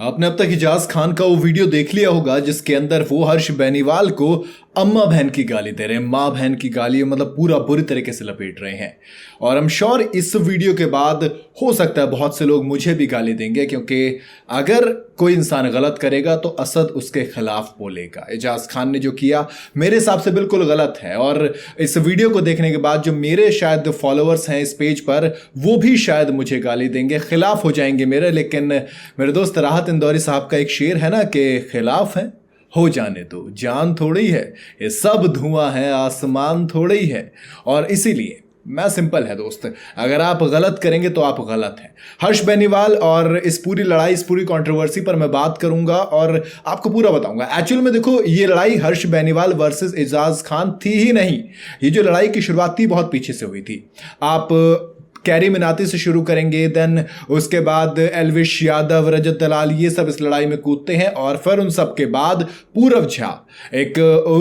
आपने अब तक इजाज खान का वो वीडियो देख लिया होगा जिसके अंदर वो हर्ष बेनीवाल को अम्मा बहन की गाली दे रहे हैं, माँ बहन की गाली, मतलब पूरा बुरी तरीके से लपेट रहे हैं। और आई एम श्योर इस वीडियो के बाद हो सकता है बहुत से लोग मुझे भी गाली देंगे, क्योंकि अगर कोई इंसान गलत करेगा तो असद उसके खिलाफ बोलेगा। इजाज खान ने जो किया मेरे हिसाब से बिल्कुल गलत है, और इस वीडियो को देखने के बाद जो मेरे शायद फॉलोअर्स हैं इस पेज पर वो भी शायद मुझे गाली देंगे, खिलाफ हो जाएंगे मेरे। लेकिन मेरे दोस्त राहत इंदौरी साहब का एक शेर है ना कि खिलाफ है हो जाने दो, जान थोड़ी है ये सब धुआं है, आसमान थोड़ी है। और इसीलिए मैं सिंपल है दोस्त, अगर आप गलत करेंगे तो आप गलत हैं। हर्ष बेनीवाल और इस पूरी लड़ाई, इस पूरी कंट्रोवर्सी पर मैं बात करूंगा और आपको पूरा बताऊंगा। एक्चुअल में देखो, ये लड़ाई हर्ष बेनीवाल वर्सेस एजाज खान थी ही नहीं। ये जो लड़ाई की शुरुआत थी बहुत पीछे से हुई थी। आप कैरी मिनाती से शुरू करेंगे, देन उसके बाद एल्विश यादव, रजत दलाल, ये सब इस लड़ाई में कूदते हैं। और फिर उन सब के बाद पूरव झा, एक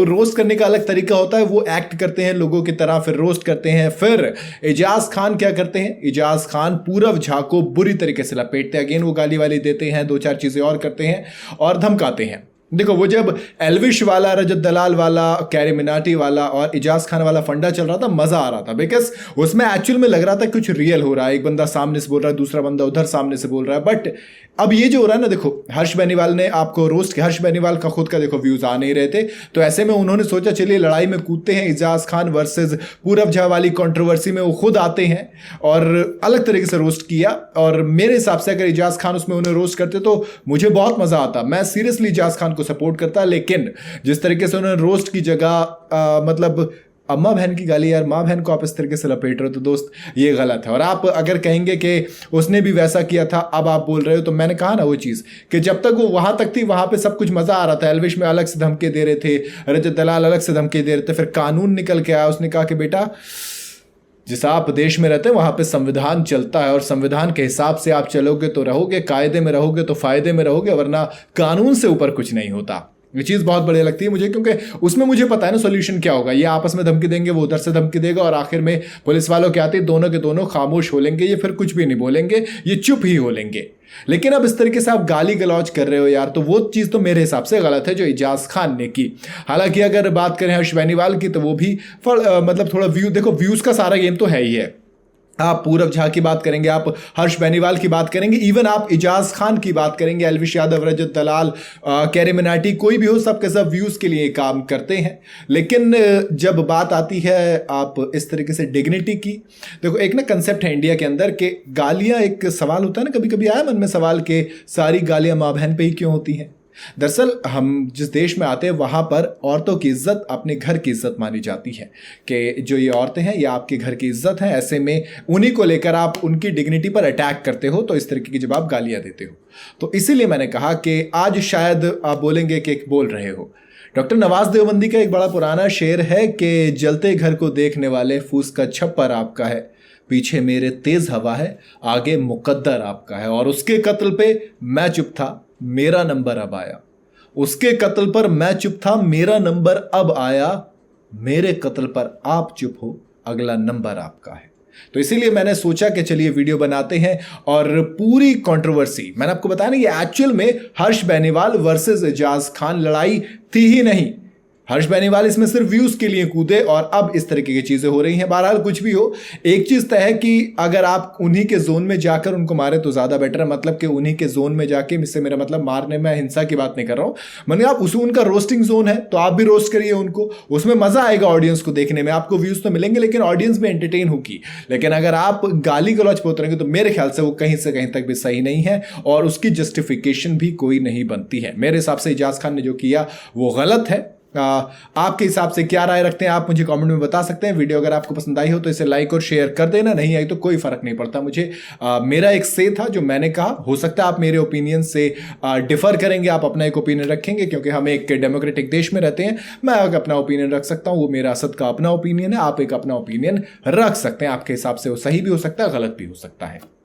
रोस्ट करने का अलग तरीका होता है, वो एक्ट करते हैं लोगों की तरह, फिर रोस्ट करते हैं। फिर इजाज खान क्या करते हैं, इजाज खान पूरव झा को बुरी तरीके से लपेटते हैं। अगेन वो गाली वाली देते हैं, दो चार चीजें और करते हैं और धमकाते हैं। देखो, वो जब एल्विश वाला, रजत दलाल वाला, कैरी मिनाटी वाला और इजाज खान वाला फंडा चल रहा था, मजा आ रहा था, बिकॉज उसमें एक्चुअल में लग रहा था कुछ रियल हो रहा है। एक बंदा सामने से बोल रहा है, दूसरा बंदा उधर सामने से बोल रहा है। बट अब ये जो हो रहा है ना, देखो हर्ष बेनीवाल ने आपको रोस्ट किया, हर्ष बेनीवाल का खुद का देखो व्यूज आ नहीं रहे थे, तो ऐसे में उन्होंने सोचा चलिए लड़ाई में कूदते हैं। इजाज खान वर्सेस पूरव झा वाली कंट्रोवर्सी में वो खुद आते हैं और अलग तरीके से रोस्ट किया। और मेरे हिसाब से अगर इजाज खान उसमें उन्हें रोस्ट करते तो मुझे बहुत मजा आता, मैं सीरियसली इजाज खान को सपोर्ट करता। लेकिन जिस तरीके से उन्होंने रोस्ट की जगह मतलब अम्मा बहन की गाली, यार माँ बहन को आप इस तरीके से लपेट रहे हो तो दोस्त ये गलत है। और आप अगर कहेंगे कि उसने भी वैसा किया था, अब आप बोल रहे हो, तो मैंने कहा ना वो चीज़ कि जब तक वो वहां तक थी वहां पे सब कुछ मजा आ रहा था। एल्विश में अलग से धमके दे रहे थे, रजत दलाल अलग से धमके दे रहे थे, फिर कानून निकल के आया, उसने कहा कि बेटा जिस आप देश में रहते हैं वहां पे संविधान चलता है और संविधान के हिसाब से आप चलोगे तो रहोगे, कायदे में रहोगे तो फायदे में रहोगे, वरना कानून से ऊपर कुछ नहीं होता। ये चीज़ बहुत बढ़िया लगती है मुझे, क्योंकि उसमें मुझे पता है ना सोल्यूशन क्या होगा। ये आपस में धमकी देंगे, वो उधर से धमकी देगा और आखिर में पुलिस वालों के आते दोनों के दोनों खामोश हो लेंगे, ये फिर कुछ भी नहीं बोलेंगे, ये चुप ही हो लेंगे। लेकिन अब इस तरीके से आप गाली गलौज कर रहे हो यार, तो वो चीज़ तो मेरे हिसाब से गलत है जो इजाज खान ने की। हालांकि अगर बात करें हर्ष बेनीवाल की तो वो भी मतलब थोड़ा देखो व्यूज़ का सारा गेम तो है ही है। आप पूरव झा की बात करेंगे, आप हर्ष बेनीवाल की बात करेंगे, इवन आप इजाज खान की बात करेंगे, एल्विश यादव, रजत दलाल, कैरी मिनाटी, कोई भी हो, सब के सब व्यूज के लिए काम करते हैं। लेकिन जब बात आती है आप इस तरीके से डिग्निटी की, देखो एक ना कंसेप्ट है इंडिया के अंदर कि गालियां, एक सवाल होता है ना, कभी कभी आया मन में सवाल कि सारी गालियां माँ बहन पे ही क्यों होती हैं। दरअसल हम जिस देश में आते हैं वहाँ पर औरतों की इज्जत अपने घर की इज्जत मानी जाती है, कि जो ये औरतें हैं ये आपके घर की इज्जत हैं। ऐसे में उन्हीं को लेकर आप उनकी डिग्निटी पर अटैक करते हो, तो इस तरीके की जब आप गालियाँ देते हो, तो इसीलिए मैंने कहा कि आज शायद आप बोलेंगे कि बोल रहे हो। डॉक्टर नवाज देवबंदी का एक बड़ा पुराना शेर है कि जलते घर को देखने वाले फूस का छप्पर आपका है, पीछे मेरे तेज हवा है, आगे मुकद्दर आपका है। और उसके कत्ल पे मैं चुप था, मेरा नंबर अब आया। उसके कत्ल पर मैं चुप था, मेरा नंबर अब आया। मेरे कत्ल पर आप चुप हो, अगला नंबर आपका है। तो इसीलिए मैंने सोचा कि चलिए वीडियो बनाते हैं और पूरी कंट्रोवर्सी, मैंने आपको बताया ना, ये एक्चुअल में हर्ष बेनीवाल वर्सेस इजाज खान लड़ाई थी ही नहीं। हर्ष बेनीवाल इसमें सिर्फ व्यूज के लिए कूदे और अब इस तरीके की चीजें हो रही हैं। बहरहाल कुछ भी हो, एक चीज तय है कि अगर आप उन्हीं के जोन में जाकर उनको मारे तो ज्यादा बेटर है। मतलब कि उन्हीं के जोन में जाके, इससे मेरा मतलब मारने में हिंसा की बात नहीं कर रहा हूं, मतलब आप उस उनका रोस्टिंग जोन है तो आप भी रोस्ट करिए उनको, उसमें मजा आएगा ऑडियंस को देखने में, आपको व्यूज तो मिलेंगे लेकिन ऑडियंस भी एंटरटेन होगी। लेकिन अगर आप गाली गलौज पे उतरेंगे तो मेरे ख्याल से वो कहीं से कहीं तक भी सही नहीं है और उसकी जस्टिफिकेशन भी कोई नहीं बनती है। मेरे हिसाब से इजाज खान ने जो किया वो गलत है। आपके हिसाब से क्या राय रखते हैं आप मुझे कमेंट में बता सकते हैं। वीडियो अगर आपको पसंद आई हो तो इसे लाइक और शेयर कर देना, नहीं आई तो कोई फर्क नहीं पड़ता मुझे। मेरा एक से था जो मैंने कहा, हो सकता है आप मेरे ओपिनियन से डिफर करेंगे, आप अपना एक ओपिनियन रखेंगे, क्योंकि हम एक डेमोक्रेटिक देश में रहते हैं। मैं अपना ओपिनियन रख सकता हूं, वो मेरा असद का अपना ओपिनियन है, आप एक अपना ओपिनियन रख सकते हैं। आपके हिसाब से वो सही भी हो सकता है, गलत भी हो सकता है।